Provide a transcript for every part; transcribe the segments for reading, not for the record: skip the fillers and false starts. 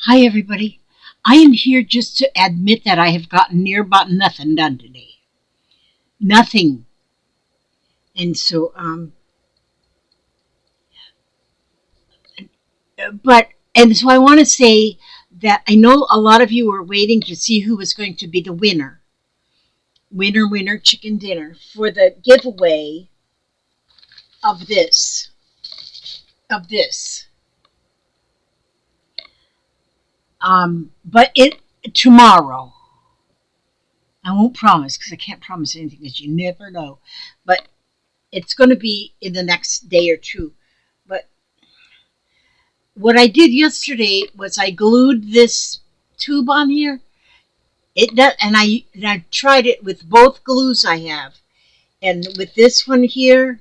Hi, everybody. I am here just to admit that I have gotten near about nothing done today. Nothing. And so, and so I want to say that I know a lot of you were waiting to see who was going to be the winner. Winner, chicken dinner for the giveaway of this, of this. But tomorrow, I won't promise because I can't promise anything because you never know. But it's going to be in the next day or two. But what I did yesterday was I glued this tube on here. It does, and I tried it with both glues I have, and with this one here,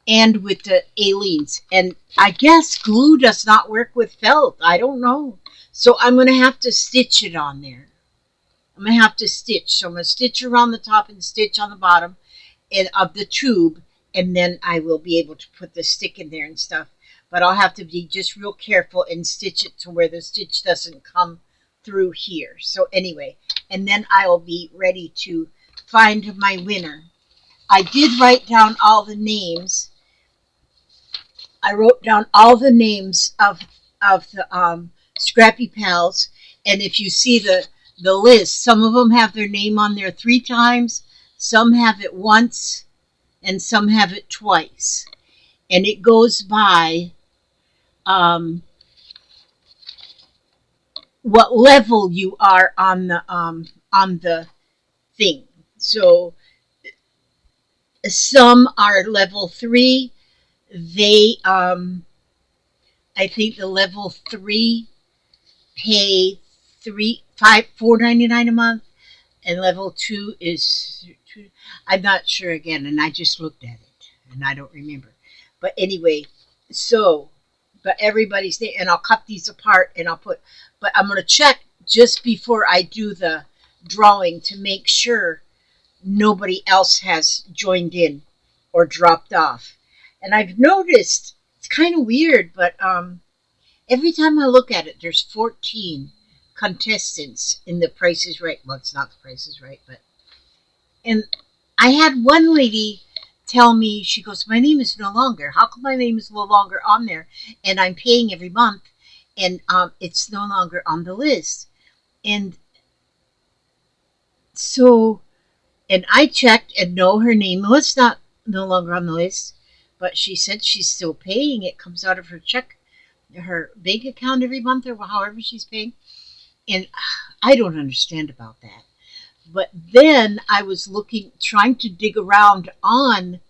and with the Aleene's. And I guess glue does not work with felt. I don't know. So I'm gonna have to stitch it on there. I'm gonna have to stitch. So I'm gonna stitch around the top and stitch on the bottom of the tube, and then I will be able to put the stick in there and stuff. But I'll have to be just real careful and stitch it to where the stitch doesn't come through here. So anyway, and then I'll be ready to find my winner. I did write down all the names. I wrote down all the names of the Scrappy Pals, and if you see the list, some of them have their name on there 3 times, some have it once, and some have it twice. And it goes by what level you are on the thing. So some are level 3. They I think the level 3 pay $4.99 a month, and level 2 is I'm not sure again, and I just looked at it and I don't remember. But anyway, so but everybody's there, and I'll cut these apart and I'll put. But I'm gonna check just before I do the drawing to make sure nobody else has joined in or dropped off. And I've noticed it's kind of weird, but every time I look at it, there's 14 contestants in The Price is Right. Well, it's not The Price is Right, but and I had one lady tell me, she goes, my name is no longer. How come my name is no longer on there? And I'm paying every month, and it's no longer on the list. And so, and I checked, and no, her name was not no longer on the list, but she said she's still paying. It comes out of her check, her bank account every month, or however she's paying. And I don't understand about that. But then I was looking, trying to dig around on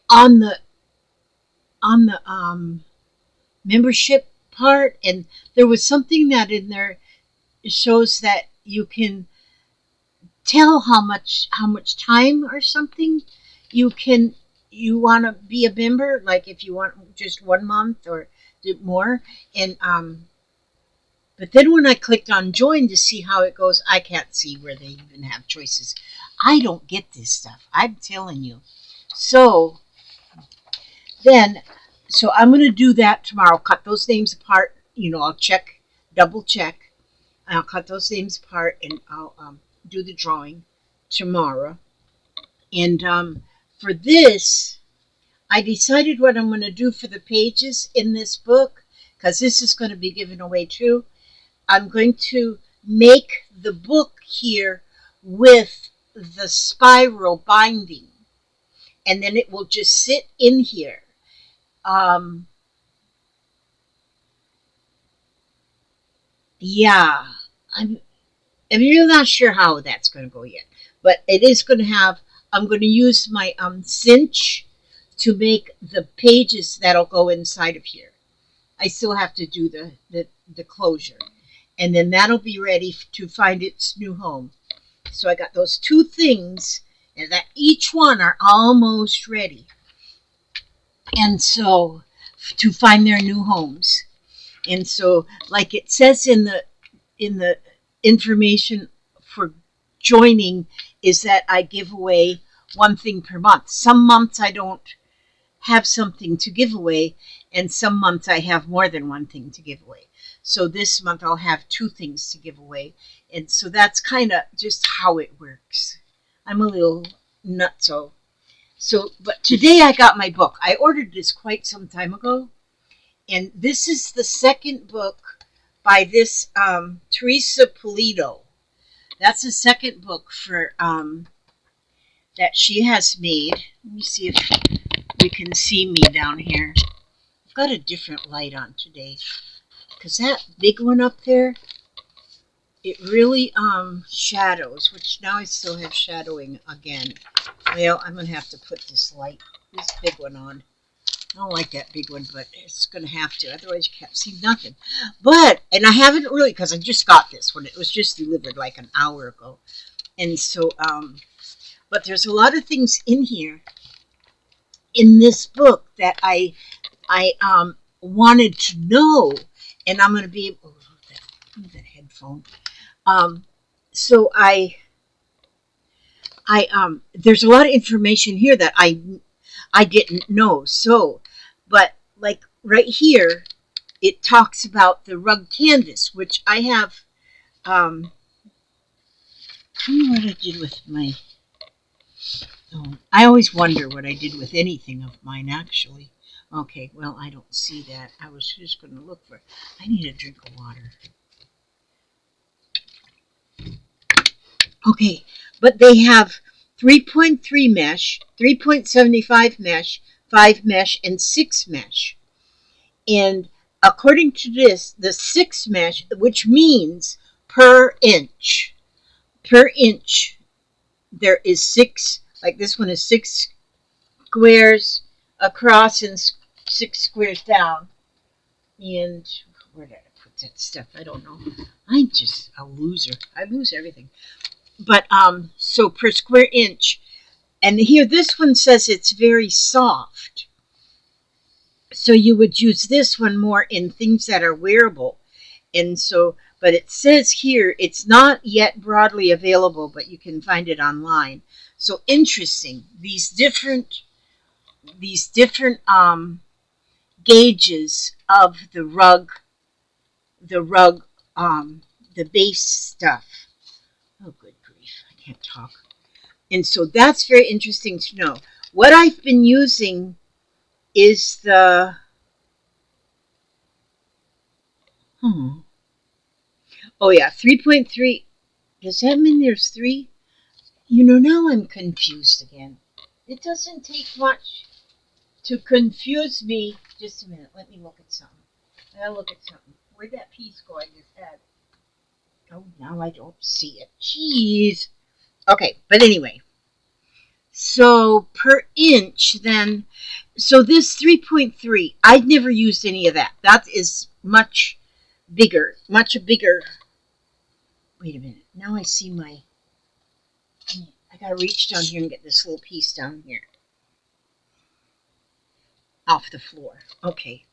the membership part, and there was something that in there shows that you can tell how much time or something you want to be a member, like if you want just 1 month or more. And but then when I clicked on join to see how it goes, I can't see where they even have choices. I don't get this stuff, I'm telling you. So then, so I'm going to do that tomorrow. Cut those names apart. I'll check, double check. I'll cut those names apart, and I'll do the drawing tomorrow. And for this, I decided what I'm going to do for the pages in this book, because this is going to be given away too. I'm going to make the book here with the spiral binding, and then it will just sit in here. Yeah, I'm really not sure how that's going to go yet, but it is going to have. I'm going to use my cinch to make the pages that'll go inside of here. I still have to do the closure, and then that'll be ready to find its new home. So I got those 2 things, and that each one are almost ready. And so to find their new homes. And so, like it says in the information for joining, is that I give away 1 thing per month. Some months I don't have something to give away, And some months I have more than one thing to give away. So this month I'll have 2 things to give away. And so that's kind of just how it works. I'm a little nutso. So, but today I got my book. I ordered this quite some time ago. And this is the second book by this Teresa Polito. That's the second book for that she has made. Let me see if we can see me down here. I've got a different light on today because that big one up there, it really shadows, which now I still have shadowing again. Well, I'm going to have to put this big one on. I don't like that big one, but it's going to have to. Otherwise, you can't see nothing. But, and I haven't really, because I just got this one. It was just delivered like an hour ago. And so, but there's a lot of things in here, in this book, that I wanted to know. And I'm going to be able, that headphone. So there's a lot of information here that I didn't know. So, but like right here, it talks about the rug canvas, which I have. I don't know what I did with my. Oh, I always wonder what I did with anything of mine, actually. Okay, well, I don't see that. I was just going to look for. I need a drink of water. Okay, but they have 3.3 mesh, 3.75 mesh, 5 mesh, and 6 mesh. And according to this, the 6 mesh, which means per inch, there is 6, like this one is 6 squares across and 6 squares down. And where did I put that stuff? I don't know. I'm just a loser. I lose everything. But so per square inch, and here this one says it's very soft. So you would use this one more in things that are wearable. And so, but it says here it's not yet broadly available, but you can find it online. So interesting. These different gauges of the rug, the base stuff. Oh, good grief, I can't talk. And so that's very interesting to know. What I've been using is the, oh yeah, 3.3. Does that mean there's 3? You know, now I'm confused again. It doesn't take much to confuse me. Just a minute, let me look at something. I gotta look at something. Where'd that piece go I just had? Oh, now I don't see it. Jeez. Okay, but anyway. So per inch then, so this 3.3, I've never used any of that. That is much bigger. Wait a minute. Now I see my, I gotta reach down here and get this little piece down here. Off the floor. Okay.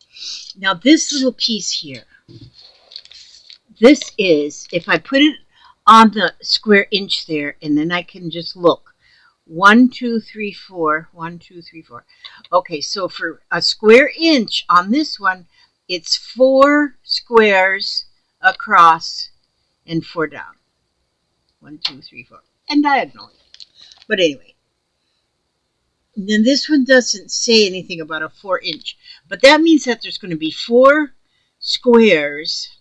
Now this little piece here, this is, if I put it on the square inch there, and then I can just look. 1, 2, 3, 4. 1, 2, 3, 4. Okay, so for a square inch on this one, it's 4 squares across and 4 down. 1, 2, 3, 4. And diagonally. But anyway. And then this one doesn't say anything about a 4-inch. But that means that there's going to be 4 squares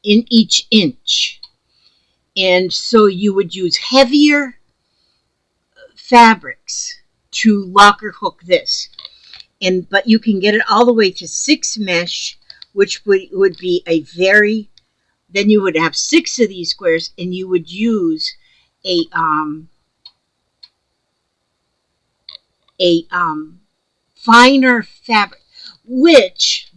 in each inch. And so you would use heavier fabrics to lock or hook this. But you can get it all the way to 6 mesh, which would be a very, then you would have 6 of these squares, and you would use a finer fabric, which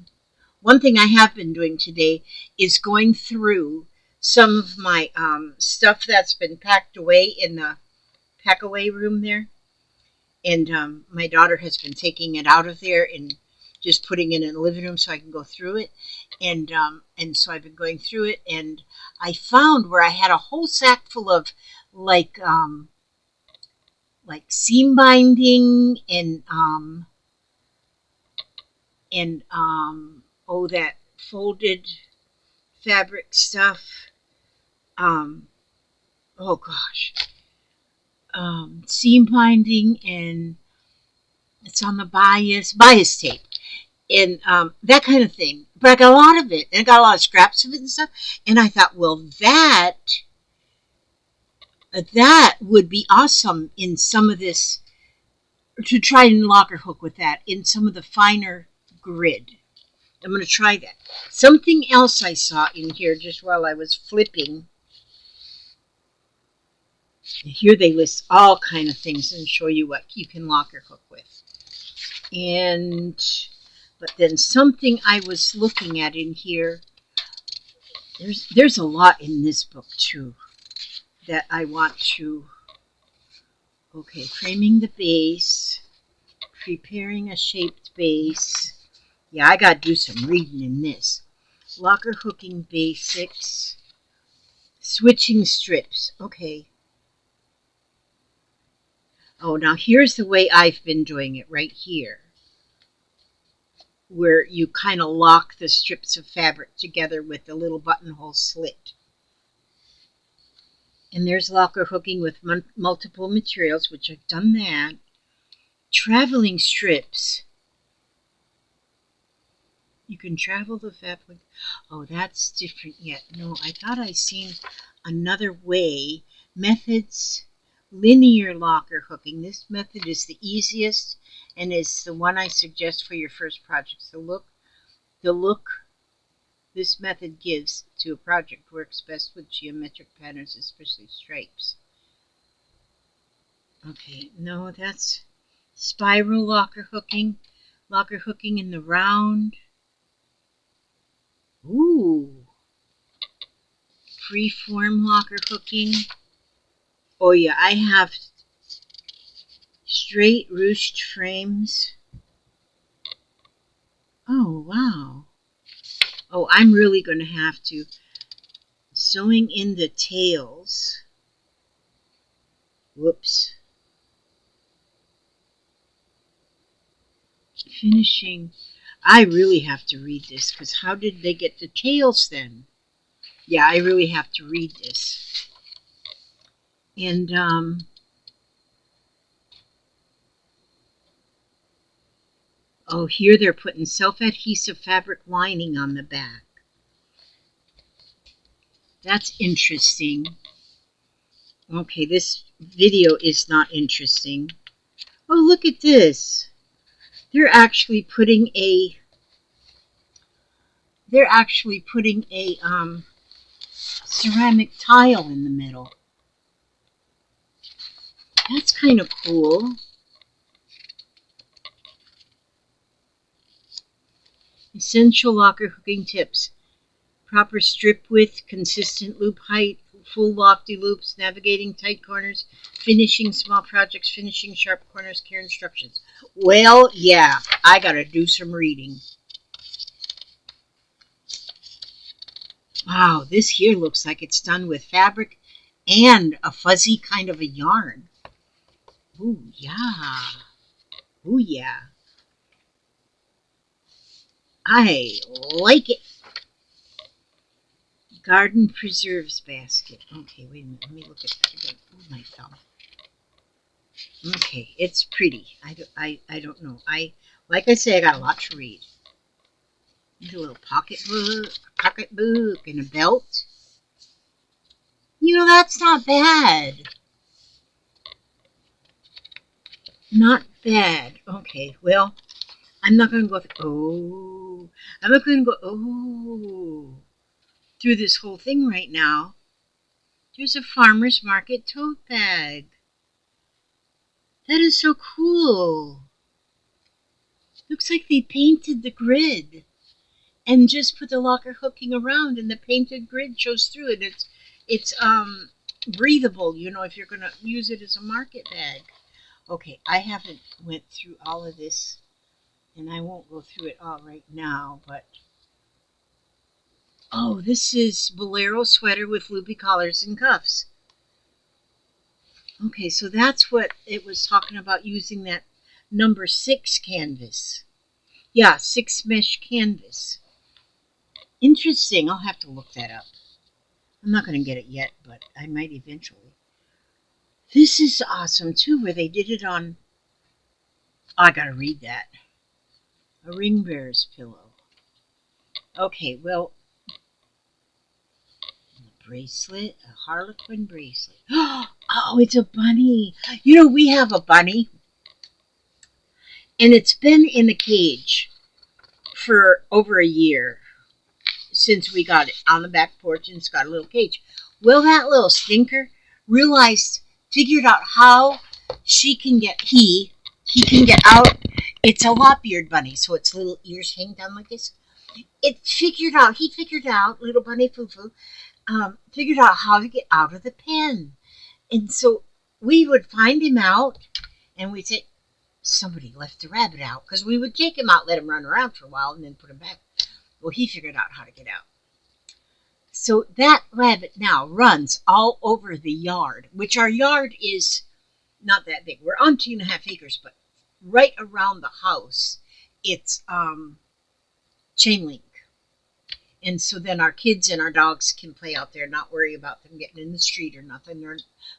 one thing I have been doing today is going through some of my stuff that's been packed away in the pack away room there. And my daughter has been taking it out of there and just putting it in the living room so I can go through it. And so I've been going through it, and I found where I had a whole sack full of like seam binding and and oh, that folded fabric stuff. Um, oh gosh, seam binding, and it's on the bias tape, and that kind of thing. But I got a lot of it, and I got a lot of scraps of it and stuff. And I thought, well, that would be awesome in some of this, to try and locker hook with that in some of the finer grid. I'm going to try that. Something else I saw in here just while I was flipping. Here they list all kind of things and show you what you can locker hook with. But then something I was looking at in here, there's a lot in this book too that I want to. Okay, framing the base, preparing a shaped base. Yeah, I got to do some reading in this. Locker hooking basics, switching strips. Okay. Oh, now here's the way I've been doing it right here, where you kind of lock the strips of fabric together with the little buttonhole slit. And there's locker hooking with multiple materials, which I've done that. Traveling strips. You can travel the fabric. Oh, that's different yet. No, I thought I seen another way. Methods. Linear locker hooking. This method is the easiest and is the one I suggest for your first project. The look this method gives to a project works best with geometric patterns, especially stripes. Okay, no, that's spiral locker hooking in the round. Ooh, free-form locker hooking. Oh yeah, I have straight ruched frames. Oh wow. Oh, I'm really going to have to. Sewing in the tails. Whoops. Finishing. I really have to read this, because how did they get the tails then? Yeah, I really have to read this. And oh, here they're putting self-adhesive fabric lining on the back. That's interesting. Okay, this video is not interesting. Oh, look at this. They're actually putting a ceramic tile in the middle. That's kind of cool. Essential locker hooking tips. Proper strip width, consistent loop height, full lofty loops, navigating tight corners, finishing small projects, finishing sharp corners, care instructions. Well, yeah, I gotta do some reading. Wow, this here looks like it's done with fabric and a fuzzy kind of a yarn. Ooh, yeah. Ooh, yeah. I like it. Garden preserves basket. Okay, wait a minute. Let me look at that again. Oh, my thumb. Okay, it's pretty. I don't know. Like I say, I got a lot to read. There's a little pocketbook, and a belt. You know, that's not bad. Not bad. Okay, well, I'm not going to go. I'm not going to go. Through this whole thing right now. There's a farmer's market tote bag. That is so cool. Looks like they painted the grid and just put the locker hooking around, and the painted grid shows through it. It's breathable, you know, if you're going to use it as a market bag. Okay, I haven't went through all of this, and I won't go through it all right now, but oh, this is bolero sweater with loopy collars and cuffs. Okay, so that's what it was talking about, using that number 6 canvas. Yeah, 6 mesh canvas. Interesting. I'll have to look that up. I'm not going to get it yet, but I might eventually. This is awesome too, where they did it on. Oh, I got to read that. A ring bearer's pillow. Okay, well, a bracelet, a harlequin bracelet. Oh, it's a bunny. You know, we have a bunny, and it's been in a cage for over a year since we got it on the back porch, and it's got a little cage. Well, that little stinker figured out how she can get, he can get out. It's a lop-eared bunny, so its little ears hang down like this. He figured out, little bunny foo-foo, figured out how to get out of the pen. And so we would find him out, and we'd say, somebody left the rabbit out, because we would take him out, let him run around for a while, and then put him back. Well, he figured out how to get out. So that rabbit now runs all over the yard, which our yard is not that big. We're on 2.5 acres, but right around the house, it's chain link. And so then our kids and our dogs can play out there, not worry about them getting in the street or nothing.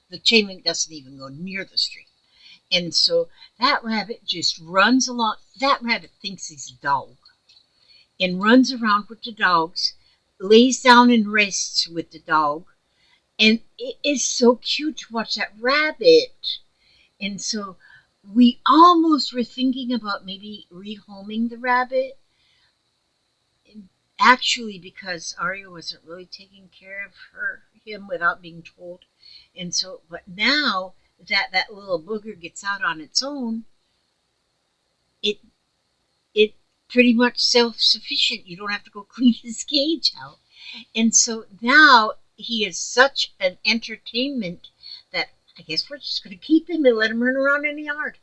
The chain link doesn't even go near the street. And so that rabbit just runs along. That rabbit thinks he's a dog and runs around with the dogs, lays down and rests with the dog. And it is so cute to watch that rabbit. And so we almost were thinking about maybe rehoming the rabbit. Actually, because Aria wasn't really taking care of him without being told. And so, but now that little booger gets out on its own, it pretty much self-sufficient. You don't have to go clean his cage out. And so now he is such an entertainment that I guess we're just going to keep him and let him run around in the yard.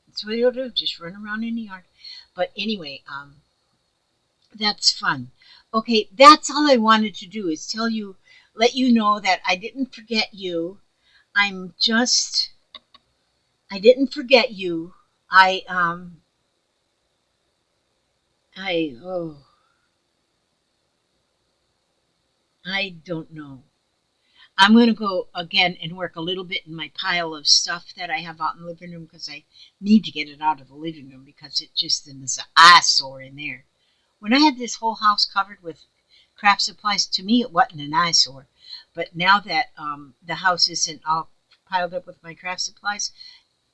That's what he'll do, just run around in the yard. But anyway, that's fun. Okay, that's all I wanted to do is let you know that I didn't forget you. I didn't forget you. Oh, I don't know. I'm going to go again and work a little bit in my pile of stuff that I have out in the living room because I need to get it out of the living room because it just is an eyesore in there. When I had this whole house covered with craft supplies, to me it wasn't an eyesore. But now that the house isn't all piled up with my craft supplies,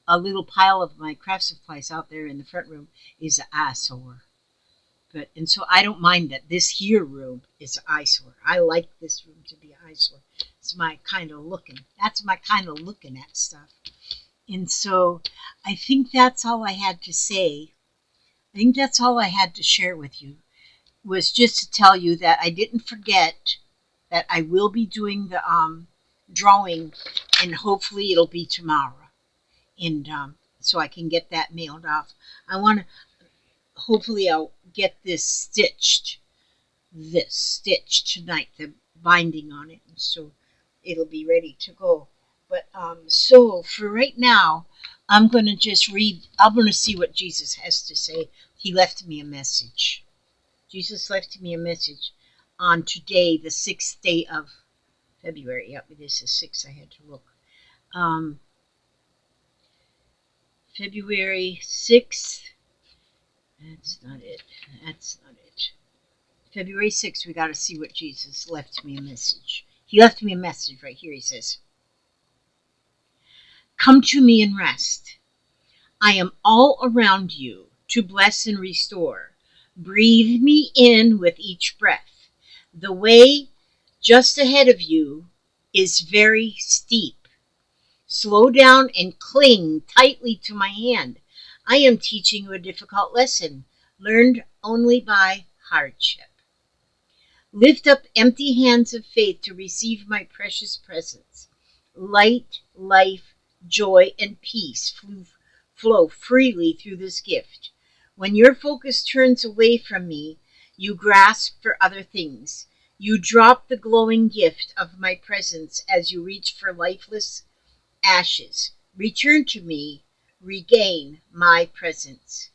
a little pile of my craft supplies out there in the front room is an eyesore. And so I don't mind that this here room is an eyesore. I like this room to be an eyesore. It's my kind of looking. That's my kind of looking at stuff. And so I think that's all I had to say. I think that's all I had to share with you, was just to tell you that I didn't forget that I will be doing the drawing, and hopefully it'll be tomorrow. And so I can get that mailed off. Hopefully I'll get this stitched tonight, the binding on it, and so it'll be ready to go. But so for right now, I'm going to just read. I'm going to see what Jesus has to say. He left me a message. Jesus left me a message on today, the 6th day of February. Yep, it is the 6th. I had to look. February 6th. That's not it. February 6th, we got to see what Jesus left me a message. He left me a message right here. He says, "Come to me and rest. I am all around you to bless and restore. Breathe me in with each breath. The way just ahead of you is very steep. Slow down and cling tightly to my hand. I am teaching you a difficult lesson, learned only by hardship. Lift up empty hands of faith to receive my precious presence. Light, life, joy, and peace flow freely through this gift. When your focus turns away from me, you grasp for other things. You drop the glowing gift of my presence as you reach for lifeless ashes. Return to me, regain my presence.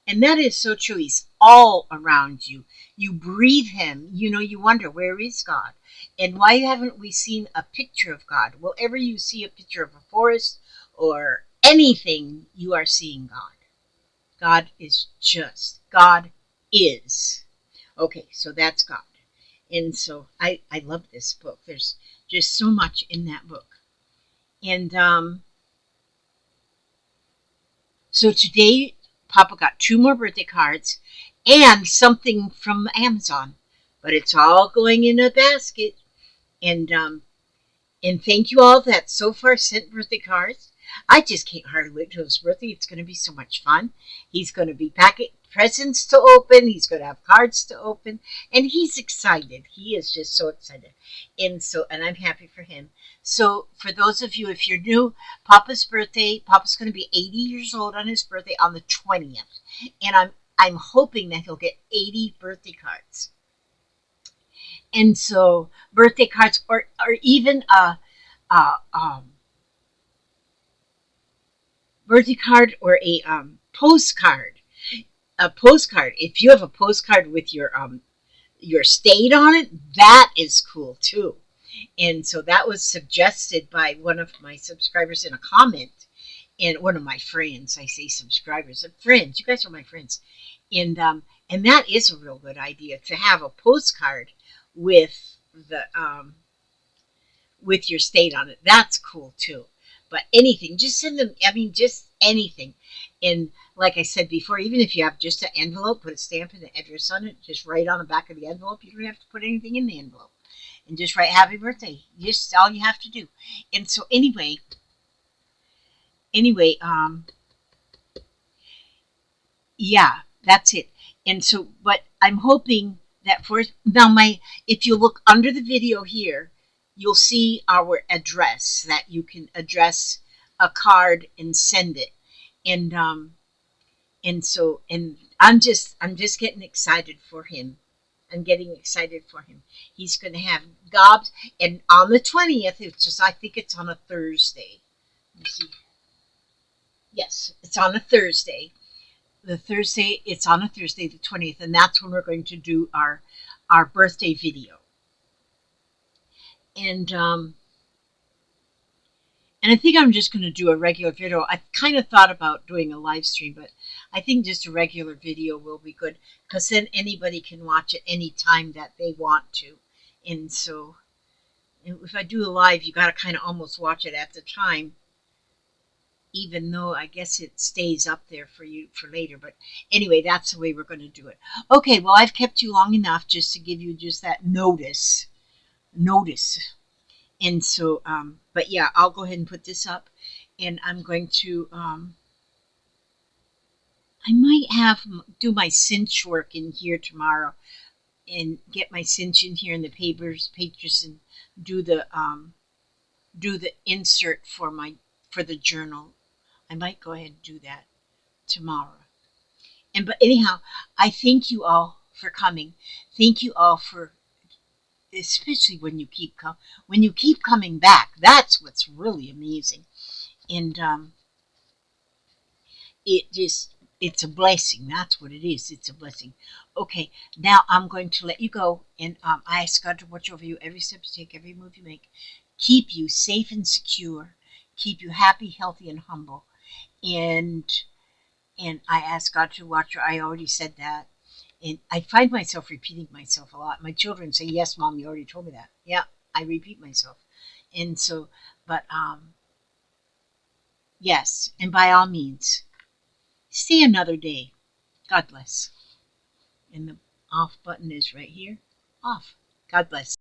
And that is so true. He's all around you. You breathe him. You wonder, where is God? And why haven't we seen a picture of God? Well, ever you see a picture of a forest or anything, you are seeing God. God is just. God is. Okay, so that's God. And so I love this book. There's just so much in that book. And so today, Papa got 2 more birthday cards and something from Amazon, but it's all going in a basket. And thank you all that so far sent birthday cards. I just can't hardly wait till his birthday. It's going to be so much fun. He's going to be packing presents to open. He's going to have cards to open, and he's excited. He is just so excited, and I'm happy for him. So for those of you, if you're new, Papa's birthday. Papa's going to be 80 years old on his birthday on the 20th, and I'm hoping that he'll get 80 birthday cards. And so birthday cards, or even a birthday card or a postcard. A postcard. If you have a postcard with your state on it, that is cool too. And so that was suggested by one of my subscribers in a comment, and one of my friends. I say subscribers, friends. You guys are my friends, and that is a real good idea to have a postcard with the with your state on it. That's cool too. But anything, just send them. I mean, just anything. And like I said before, even if you have just an envelope, put a stamp and an address on it. Just write on the back of the envelope. You don't have to put anything in the envelope. And just write "Happy Birthday." Just all you have to do. And so anyway, yeah, that's it. And so, but I'm hoping that for now, if you look under the video here, you'll see our address that you can address a card and send it. And I'm just getting excited for him. I'm getting excited for him. He's going to have gobs, and on the 20th, I think it's on a Thursday. Let me see. Yes, it's on a Thursday. It's on a Thursday, the 20th, and that's when we're going to do our birthday video. And I think I'm just going to do a regular video. I kind of thought about doing a live stream, but I think just a regular video will be good, because then anybody can watch it any time that they want to. And so if I do a live, you got to kind of almost watch it at the time, even though I guess it stays up there for you for later. But anyway, that's the way we're going to do it. Okay, well, I've kept you long enough just to give you just that notice. And so, but yeah, I'll go ahead and put this up, and I'm going to, I might do my cinch work in here tomorrow, and get my cinch in here in the pages, and do the insert for the journal. I might go ahead and do that tomorrow. But anyhow, I thank you all for coming. Thank you all for, especially when you keep coming back. That's what's really amazing. And it's a blessing. That's what it is. It's a blessing. Okay, now I'm going to let you go, and I ask God to watch over you every step you take, every move you make, keep you safe and secure, keep you happy, healthy, and humble. And I ask God to watch you. I already said that. And I find myself repeating myself a lot. My children say, "Yes, Mom, you already told me that." Yeah, I repeat myself. And so, but yes, and by all means, stay another day. God bless. And the off button is right here. Off. God bless.